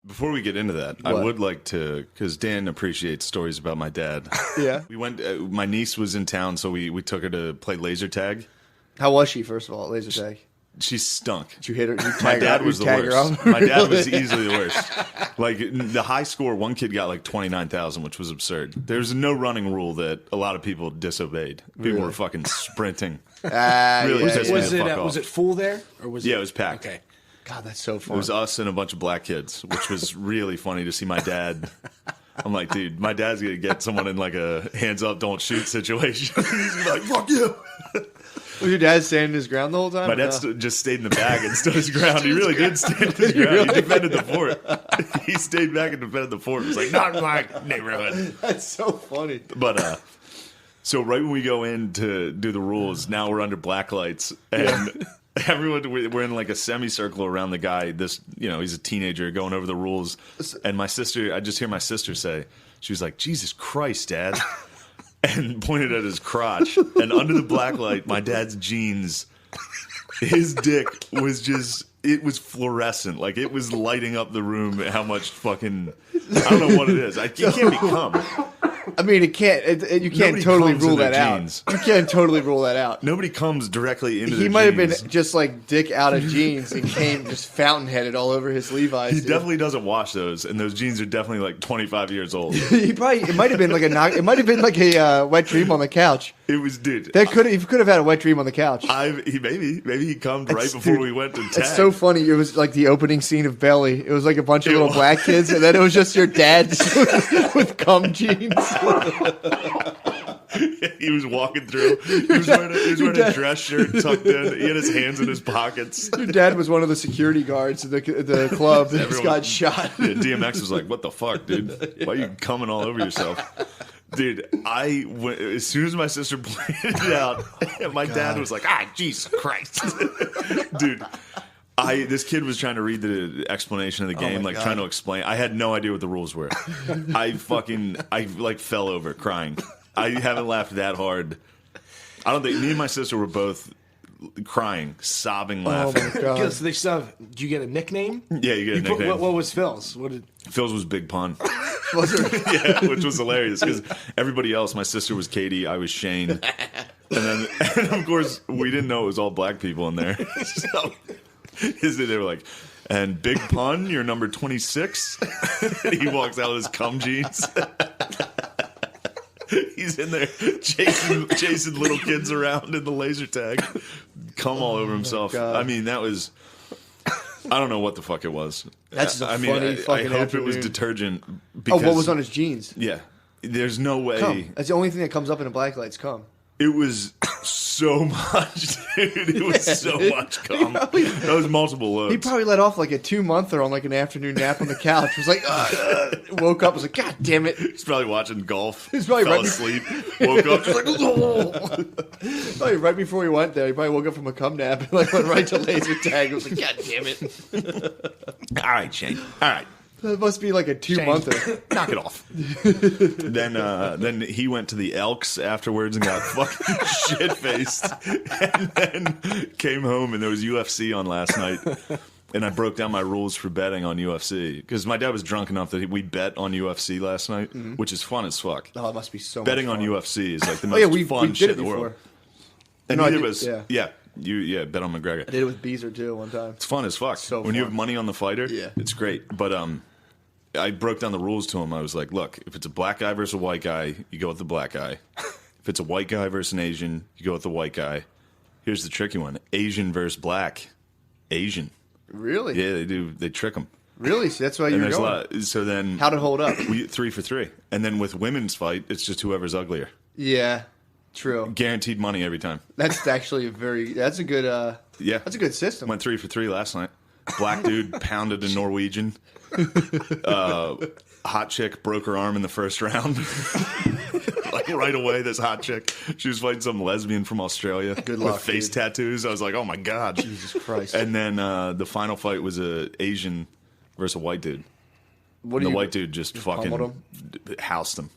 Before we get into that, I would like to, because Dan appreciates stories about my dad. Yeah. We went. My niece was in town, so we took her to play laser tag. How was she, first of all, at laser tag? She stunk. Did you hit her? You tag My her dad out? was the You tag her worst. out? My dad was easily the worst. Like, the high score, one kid got like 29,000, which was absurd. There's no running rule that a lot of people disobeyed. People were fucking sprinting. Really pissed me the fuck off. Was it full there? Or was Yeah, it was packed. Okay. God, that's so fun. It was us and a bunch of black kids, which was really funny to see my dad. I'm like, dude, my dad's going to get someone in like a hands up, don't shoot situation. He's going to be like, fuck you. Was your dad standing his ground the whole time? My dad just stayed in the bag and stood his ground. He really did stand his ground. He defended the fort. He stayed back and defended the fort. He was like, not in my neighborhood. That's so funny. But, so right when we go in to do the rules, now we're under black lights. And everyone, we're in like a semicircle around the guy. This, he's a teenager going over the rules. And my sister, I just hear my sister say, she was like, Jesus Christ, Dad. And pointed at his crotch. And under the black light, my dad's jeans, his dick was just, it was fluorescent. Like, it was lighting up the room how much fucking, I don't know what it is. It can't be cum. I mean, it can't. You can't Nobody totally comes in rule their that jeans. out. You can't totally rule that out. Nobody comes directly into He the might have been jeans. just like dick out of jeans and came just fountain headed all over his Levi's. He dude. definitely doesn't wash those, and those jeans are definitely like 25 years old. It might have been like a wet dream on the couch. It was, dude. He could have had a wet dream on the couch. Maybe he cummed right before we went to tag. It's so funny. It was like the opening scene of Belly. It was like a bunch of little black kids, and then it was just your dad with cum jeans. He was walking through. He was wearing a dress shirt tucked in. He had his hands in his pockets. Your dad was one of the security guards at the club that just got shot. Yeah, DMX was like, "What the fuck, dude? Why are you coming all over yourself?" Dude, as soon as my sister pointed it out, my dad was like, Jesus Christ. Dude, this kid was trying to read the explanation of the game, trying to explain. I had no idea what the rules were. I fell over crying. I haven't laughed that hard. I don't think, me and my sister were both crying, sobbing, laughing. Oh my God. So they still have, did you get a nickname? Yeah, you get a nickname. What was Phil's? Phil's was Big Pun. Was there? Yeah, which was hilarious because everybody else, my sister was Katie, I was Shane, and of course we didn't know it was all black people in there. So they were like, and Big Pun, you're number 26. And he walks out with his cum jeans. He's in there chasing little kids around in the laser tag, cum all over himself. I mean, that was. I don't know what the fuck it was. That's just a funny fucking I hope it was afternoon. detergent. Because, What was on his jeans? Yeah. There's no way. Cum. That's the only thing that comes up in a black light's cum. It was so much, dude. It was so much cum. That was multiple loads. He probably let off like a 2-monther on like an afternoon nap on the couch. Was like, woke up, was like, God damn it. He's probably watching golf. He's probably fell right asleep. Woke up just like, Probably right before he went there, he probably woke up from a cum nap and like went right to laser tag. Was like, God damn it. all right, Shane. All right. That must be like a 2-monther. Knock it off. Then he went to the Elks afterwards and got fucking shit-faced. And then came home and there was UFC on last night. And I broke down my rules for betting on UFC. Because my dad was drunk enough that we bet on UFC last night, which is fun as fuck. Oh, it must be so Betting much on fun. UFC is like the most fun shit in the world. And No, I neither of did- us, yeah. you bet on McGregor. I did it with Beezer too one time. It's fun as fuck. So when you fun. have money on the fighter, Yeah. it's great. But I broke down the rules to him. I was like, look, if it's a black guy versus a white guy, you go with the black guy. If it's a white guy versus an Asian, you go with the white guy. Here's the tricky one. Asian versus black. Asian. Really? Yeah, they do. They trick them. Really? So that's why you And were there's a going. lot. So then How'd it hold up? we 3 for 3. And then with women's fight, it's just whoever's uglier. Yeah, true. Guaranteed money every time. That's actually that's a good Yeah. that's a good system. Went 3 for 3 last night. Black dude pounded a Norwegian. Hot chick broke her arm in the first round. Like right away, this hot chick. She was fighting some lesbian from Australia. Good luck, with face dude. tattoos. I was like, oh my God. Jesus Christ. And then the final fight was a Asian versus a white dude. What And do the you, white dude just fucking pummeled housed him.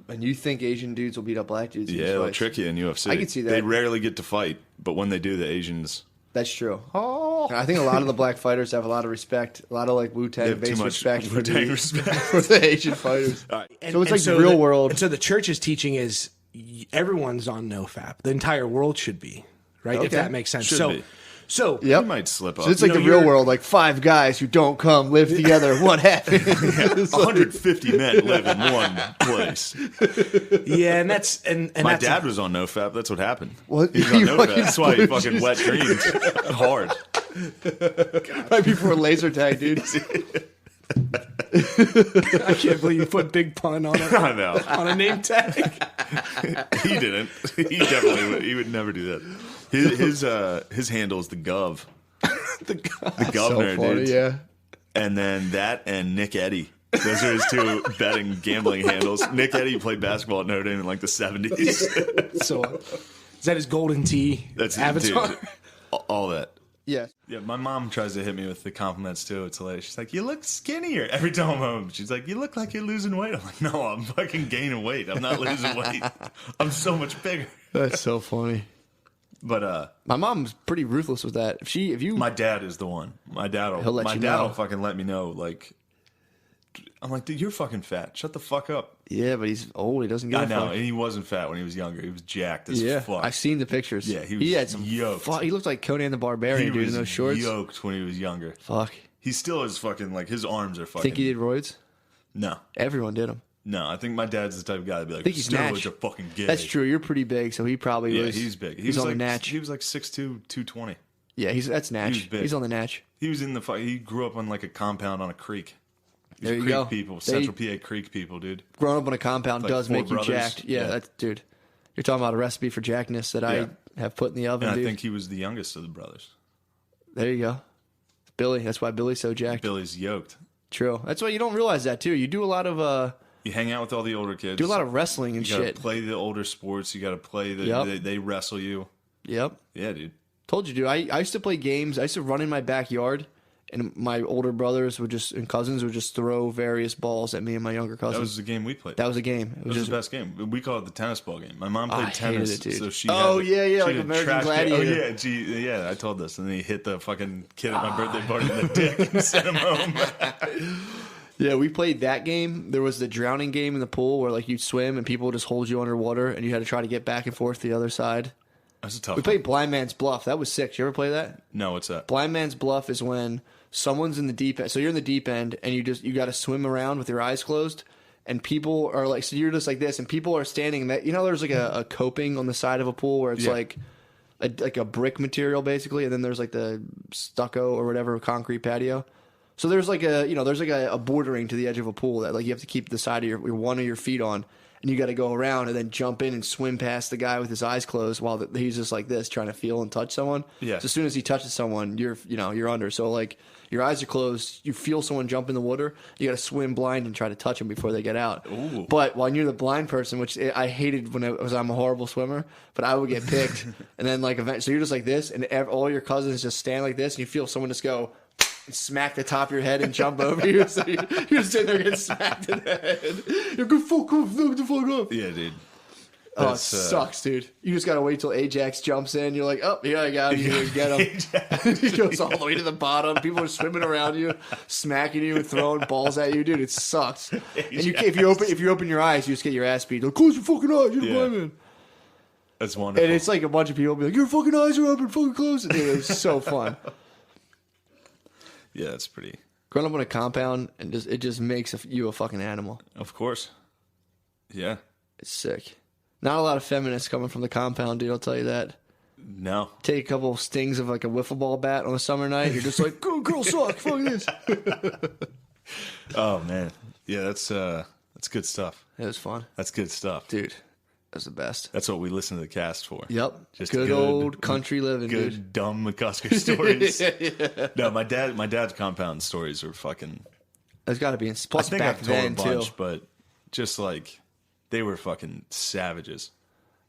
and you think Asian dudes will beat up black dudes? in Yeah, these they'll fights? trick you in UFC. I can see that. They rarely get to fight, but when they do, the Asians. That's true. Oh, I think a lot of the black fighters have a lot of respect, a lot of like They Wu-Tang have too based much respect for Wu-Tang the, respect. for the Asian fighters. And, So it's and like the real the, world. And so the church's teaching is everyone's on NoFap. The entire world should be, right? If Okay. that makes sense. Should so, be. so You Yep. might slip up. So it's like You know, the real you're- world, like 5 guys who don't come live together. What happened? 150 men live in one place. yeah, and that's and My that's dad was on NoFap. That's what happened. What? He was on You NoFap. fucking That's why he bullshit. fucking wet dreamed hard. Right before laser tag, dude. I can't believe you put Big Pun on I know. a name tag. He didn't. He definitely would. He would never do that. His handle is the Gov. The The governor, So funny, dude. yeah. And then that and Nick Eddy. Those are his 2 betting gambling handles. Nick Eddy played basketball at Notre Dame in like the 70s. So is that his golden tee That's avatar? dude, all that. Yeah. Yeah, my mom tries to hit me with the compliments too. It's hilarious. She's like, "You look skinnier." Every time I'm home, she's like, "You look like you're losing weight." I'm like, "No, I'm fucking gaining weight. I'm not losing weight. I'm so much bigger." That's so funny. But My mom's pretty ruthless with that. If you, my dad is the one. My dad He'll let my you dad know. will fucking let me know. Like, I'm like, "Dude, you're fucking fat. Shut the fuck up." yeah, but he's old. He doesn't get I a know, fuck. and he wasn't fat when he was younger. He was jacked as Yeah, fuck. I've seen the pictures. Yeah, he was had some. yoked. He looked like Conan the Barbarian, he dude, in was those shorts. yoked when he was younger. Fuck. He still is fucking like his arms are fucking. Think he did roids? No, Everyone did them. no. I think my dad's the type of guy to be like, think he's steroids Natch. are fucking gay. That's true. You're pretty big, so he probably Yeah, was. he's big. He's on like, the natch. He was like 6'2", 220. Yeah, that's natch. was big. He's on the natch. He was in the. He grew up on like a compound on a creek. These There you creek go. people, They- Central PA Creek people, dude. Growing up on a compound Like does 4 make you brothers. jacked. Yeah, Yeah. that's dude. You're talking about a recipe for jackness that Yeah. I have put in the oven, And I dude. think he was the youngest of the brothers. There you go. Billy. That's why Billy's so jacked. Billy's yoked. True. That's why you don't realize that too. You do a lot of You hang out with all the older kids. do a lot of wrestling and You gotta shit. play the older sports. You got to play the. Yep. They wrestle you. Yep. Yeah, dude. Told you, dude. I used to play games. I used to run in my backyard, and my older brothers and cousins would just throw various balls at me and my younger That cousins. was the game we played. That was a game. It That was was just the best game. We call it the tennis ball game. My mom I played hated tennis, it, dude. so she. Oh, had, yeah, she like had American trash can- Gladiator. yeah, I told this, and then he hit the fucking kid at my birthday party in the dick and sent him home. Yeah, we played that game. There was the drowning game in the pool where like you'd swim and people would just hold you underwater and you had to try to get back and forth to the other side. That's a tough. We one. played Blind Man's Bluff. That was sick. You ever play that? No, what's that? Blind Man's Bluff is when someone's in the deep end. So you're in the deep end and you got to swim around with your eyes closed. And people are like, so you're just like this, and people are standing. That there's like a coping on the side of a pool where it's Yeah. like a brick material basically, and then there's like the stucco or whatever concrete patio. So there's like a bordering to the edge of a pool that like you have to keep the side of your one of your feet on, and you got to go around and then jump in and swim past the guy with his eyes closed while he's just like this trying to feel and touch someone. Yeah. So as soon as he touches someone, you're under. So like your eyes are closed, you feel someone jump in the water, you got to swim blind and try to touch them before they get out. Ooh. But when you're the blind person, which I hated when I'm a horrible swimmer, but I would get picked, and then like eventually, so you're just like this, and all your cousins just stand like this, and you feel someone just go and smack the top of your head and jump over you, so you're just sitting there getting smacked in the head. You're good, fuck off, fuck the fuck off. Yeah, dude. Oh, it That's, sucks, dude. You just gotta wait till Ajax jumps in. You're like, oh, here I got him. You get him. He goes all the way to the bottom. People are swimming around you, smacking you, and throwing balls at you, dude. It sucks. And if you open your eyes, you just get your ass beat. Like, close your fucking eyes. You're the Yeah. blind man. That's wonderful. And it's like a bunch of people be like, your fucking eyes are open, fucking close it. Dude, it's so fun. yeah, that's pretty. Growing up on a compound and it just makes you a fucking animal. Of course. Yeah. It's sick. Not a lot of feminists coming from the compound, dude. I'll tell you that. No. Take a couple stings of like a wiffle ball bat on a summer night. You're just like, go girl suck, fuck this. Oh man. Yeah, that's good stuff. It was fun, That's good stuff. dude. That was the best. That's what we listen to the cast for. Yep, Just good old country living, Good dude. dumb McCusker stories. No, my dad's compound stories are fucking. There's got to be. I Plus think back I've told a then bunch, too. but just like they were fucking savages.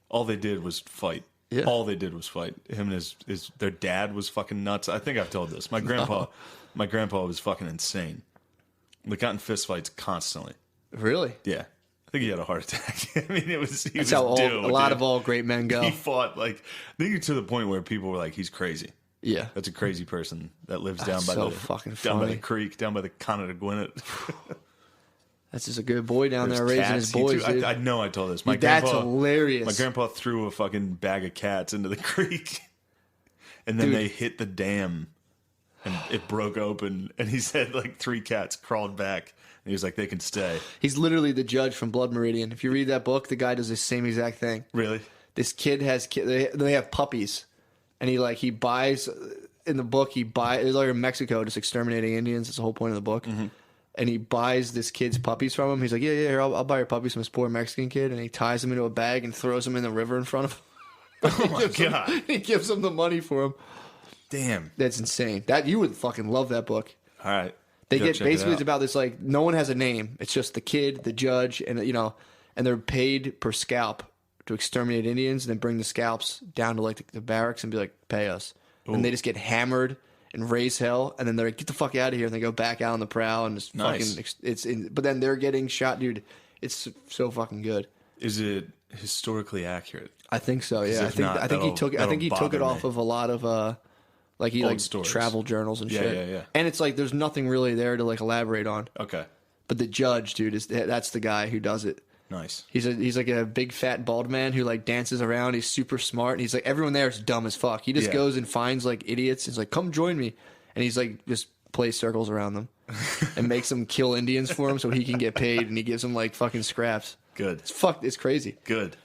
All they did was fight. Yeah. All they did was fight. Him and his their dad was fucking nuts. I think I've told this. My grandpa was fucking insane. They got in fist fights constantly. Really? Yeah. I think he had a heart attack. I mean, he That's was how due, a lot dude. of all great men go. He fought like I think to the point where people were like, he's crazy. Yeah. That's a crazy person that lives down by so the fucking down by the funny. creek, down by the Connequinnet. That's just a good boy down there There's raising his cats. boys, dude. I know I told this. My That's grandpa, hilarious. My grandpa threw a fucking bag of cats into the creek, and then Dude. they hit the dam, and it broke open. And he said like 3 cats crawled back, and he was like, "They can stay." He's literally the judge from Blood Meridian. If you read that book, the guy does the same exact thing. Really? This kid has they have puppies, and he buys in the book it's like in Mexico just exterminating Indians. That's the whole point of the book. Mm-hmm. And he buys this kid's puppies from him. He's like, yeah, here, I'll buy your puppies from this poor Mexican kid. And he ties them into a bag and throws them in the river in front of him. Oh my god! He gives them the money for him. Damn. That's insane. That you would fucking love that book. All right. They Go get check it basically out. it's about this like no one has a name. It's just the kid, the judge, and and they're paid per scalp to exterminate Indians and then bring the scalps down to like the barracks and be like, pay us. Ooh. And they just get hammered and raise hell, and then they're like, get the fuck out of here, and they go back out on the prowl and just Nice. fucking but then they're getting shot, dude. It's so fucking good. Is it historically accurate? I think so. Yeah, if not, I think he took that'll it off bother of a lot of like Old stories. travel journals and Yeah, shit. yeah. And it's like there's nothing really there to like elaborate on. Okay. But the judge, dude, that's the guy who does it. Nice. He's like a big fat bald man who like dances around. He's super smart. And he's like everyone there is dumb as fuck. He just Yeah. goes and finds like idiots. He's like, come join me, and he's like just plays circles around them and makes them kill Indians for him so he can get paid. And he gives them like fucking scraps. Good. It's crazy. Good.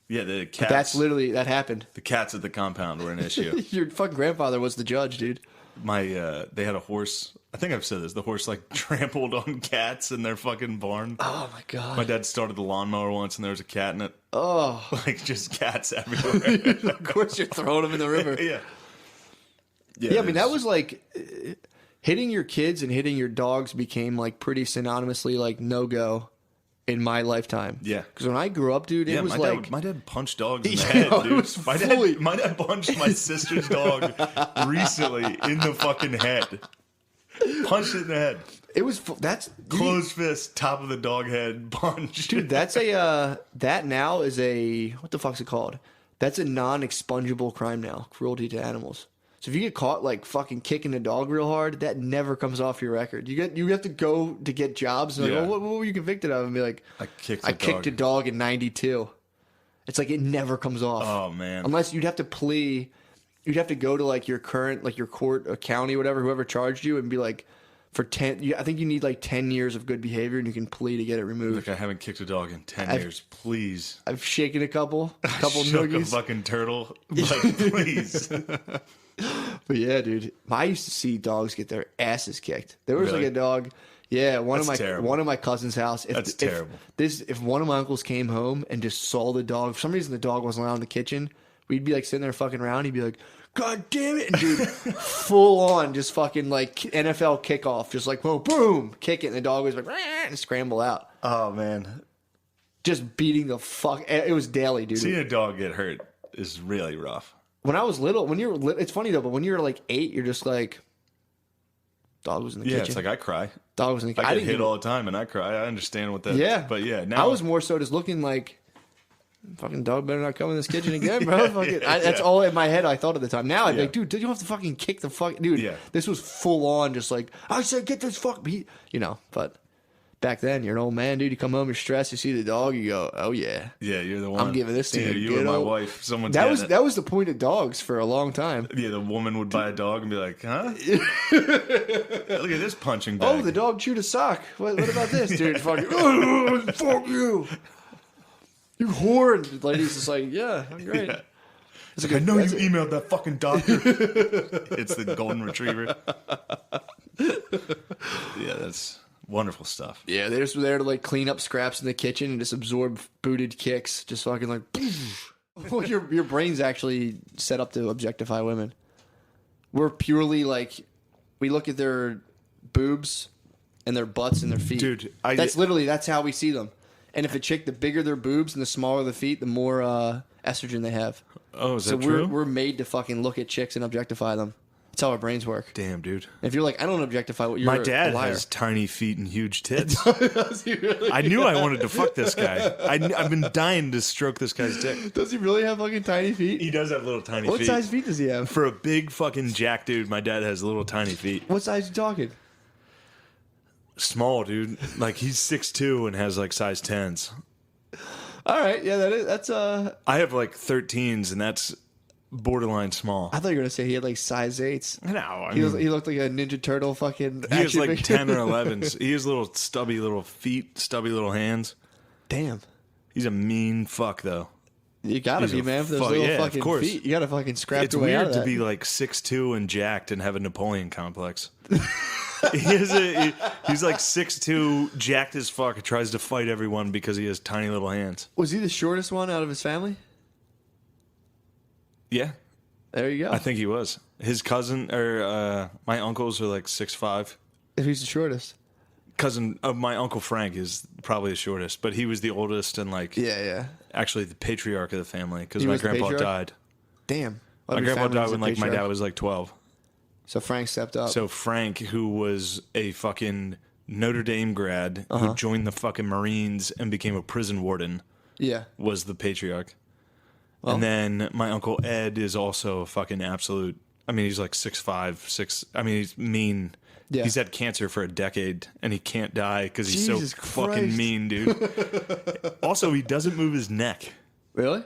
Yeah, the cats. But that's literally that happened. the cats at the compound were an issue. Your fucking grandfather was the judge, dude. They had a horse. I think I've said this. The horse like trampled on cats in their fucking barn. Oh my god. My dad started the lawnmower once, and there was a cat in it. Oh, Like just cats everywhere. of course you're throwing them in the river. yeah. Yeah, I mean that was like hitting your kids and hitting your dogs became like pretty synonymously like no go in my lifetime. Yeah. because when I grew up, dude, it Yeah, was my like dad, my dad punched dogs in the Yeah, head, it dude. was My fully- dad punched my sister's dog recently in the fucking head. Punched it in the head. it was that's Closed fist, top of the dog head, punch. dude. That's a that now is a what the fuck's it called? That's a non-expungible crime now. Cruelty to animals. So if you get caught like fucking kicking a dog real hard, that never comes off your record. You have to go to get jobs. And like, Yeah. oh, what were you convicted of? And be like, I kicked I a kicked dog. a dog in '92. It's like it never comes off. Oh man. Unless you'd have to plea, you'd have to go to like your current, like your court, or county, whatever, whoever charged you, and be like, for 10. I think you need like 10 years of good behavior, and you can plea to get it removed. Like I haven't kicked a dog in 10 years. Please. I've shaken a couple Shook a noogies. fucking turtle. Like, please. But yeah, dude, I used to see dogs get their asses kicked. There was Really? like a dog. Yeah, That's terrible. one of my cousin's house. That's terrible. If one of my uncles came home and just saw the dog, for some reason the dog wasn't allowed in the kitchen. We'd be like sitting there fucking around. He'd be like, "God damn it!" And dude, full on, just fucking like NFL kickoff, just like boom, boom, kick it, and the dog was like, "Rah," and scramble out, Oh man. just beating the fuck. It was daily, dude. Seeing a dog get hurt is really rough. When I was little, it's funny though, but when you're like 8, you're just like, dog was in the Yeah, kitchen. it's like I cry. Dog was in the I kitchen. get hit all the time and I cry. I understand what that. Yeah. But yeah, now I was more so just looking like, fucking dog better not come in this kitchen again, bro. That's all in my head I thought at the time. Now I'd be Yeah. like, dude, did you have to fucking kick the fuck, dude? Yeah. This was full on, just like I said, get this fuck, But back then, you're an old man, dude. You come home, you're stressed, you see the dog, you go, oh yeah. Yeah, you're the one. I'm giving this to Either you. you or Good my old- wife. Someone's That getting it. was the point of dogs for a long time. Yeah, the woman would buy a dog and be like, huh? Look at this punching bag. Oh, the dog chewed a sock. What about this, dude? Fucking, oh, fuck you. You whore. And the lady's just like, yeah, I'm great. Yeah. It's like, I know you emailed that fucking doctor. It's the golden retriever. Yeah, that's wonderful stuff. Yeah, they just were there to like clean up scraps in the kitchen and just absorb booted kicks. Just fucking like, well, your brain's actually set up to objectify women. We're purely like, we look at their boobs and their butts and their feet. Dude, that's how we see them. And if a chick, the bigger their boobs and the smaller the feet, the more estrogen they have. Oh, is So that true? we're made to fucking look at chicks and objectify them. That's how our brains work. Damn, dude. If you're like, I don't objectify what you're My dad a liar. has tiny feet and huge tits. Does he really? I knew I wanted to fuck this guy. I've been dying to stroke this guy's dick. Does he really have fucking tiny feet? He does have little tiny What feet. size feet does he have? For a big fucking jack dude, my dad has little tiny feet. What size you talking? Small, dude. Like, he's 6'2" and has, like, size 10s. All right, yeah, that's I have, like, 13s, and that's borderline small. I thought you were gonna say he had like size 8s. No, I He mean, looked like a Ninja Turtle fucking. he has, action like, figure. 10 or 11s. He has little stubby little feet, stubby little hands. Damn, He's a mean fuck, though. you gotta He's be a man for those fuck- little yeah, of fucking course. feet. You gotta fucking scrap It's your way out weird of to that. be, like, 6'2" and jacked and have a Napoleon complex. He's like 6'2", jacked as fuck, tries to fight everyone because he has tiny little hands. Was he the shortest one out of his family? Yeah, There you go. I think he was. His cousin, or my uncles are like 6'5". If he's the shortest. Cousin of my uncle Frank is probably the shortest, but he was the oldest and like Yeah. actually the patriarch of the family because He my was the grandpa patriarch? died. Damn. My grandpa died when like my dad was like 12. So Frank stepped up. So Frank, who was a fucking Notre Dame grad who joined the fucking Marines and became a prison warden, yeah. was the patriarch. Well. And then my uncle Ed is also a fucking absolute. I mean, he's like 6'5", 6. I mean, he's mean. Yeah. He's had cancer for a decade and he can't die because he's Jesus so fucking Christ. mean, dude. Also, he doesn't move his neck. Really?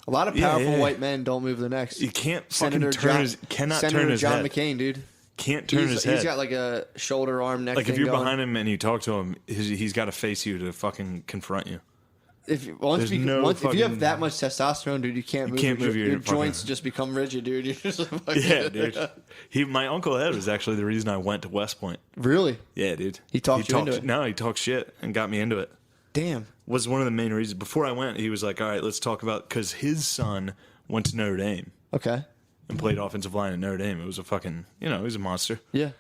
A lot of Yeah, powerful yeah. white men don't move their necks. He can't Senator fucking turn John, his. Cannot Senator turn his John head. McCain, dude. Can't turn his head. He's got like a shoulder, arm, neck. Like if thing you're going. behind him and you talk to him, he's got to face you to fucking confront you. If you have that much testosterone, dude, you can't move. Your joints fucking- just become rigid, dude. You're just fucking, Yeah, dude. My uncle Ed was actually the reason I went to West Point. Really? Yeah, dude. He talked you into it? No, he talked shit and got me into it. Damn. Was one of the main reasons. Before I went, he was like, all right, let's talk about, because his son went to Notre Dame Okay. and played offensive line at Notre Dame. It was a fucking, he was a monster. Yeah.